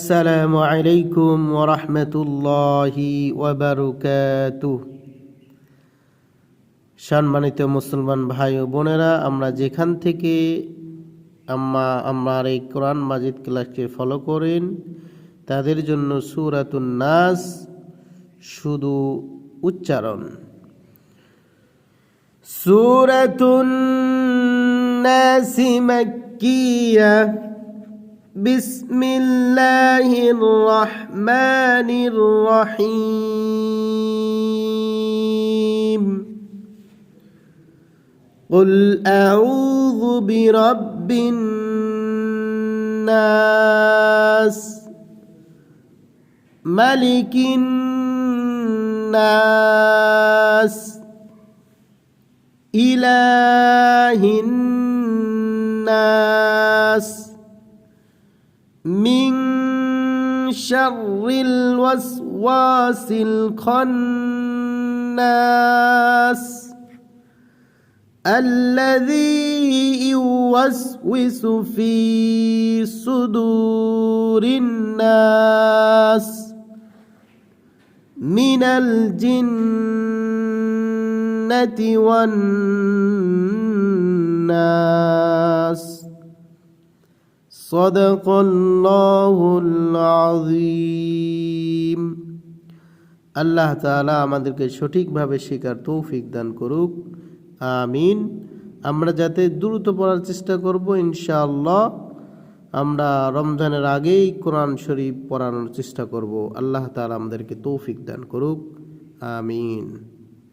আসসালামু আলাইকুম ওয়া রাহমাতুল্লাহি ওয়া বারাকাতুহু। সম্মানিত মুসলমান ভাই ও বোনেরা, আমরা যেখান থেকে আমার এই কোরআন মাজিদ ক্লাসকে ফলো করেন তাদের জন্য সূরাতুন নাস শুধু উচ্চারণ। সূরাতুন নাস মাক্কিয়া। বিসমিল্লাহির রহমানির রহিম। قل أعوذ برب الناس ملك الناس إله الناس من شر الوسواس الخناس الذي يوسوس في صدور الناس من الجنة والناس صدق الله العظيم। আল্লাহ তাআলা আমাদেরকে সঠিকভাবে শেখার তৌফিক দান করুক, আমিন। আমরা যাতে দ্রুত পড়ার চেষ্টা করব ইনশাআল্লাহ। আমরা রমজানের আগেই কোরআন শরীফ পড়ানোর চেষ্টা করব। আল্লাহ তাআলা আমাদেরকে তৌফিক দান করুক, আমিন।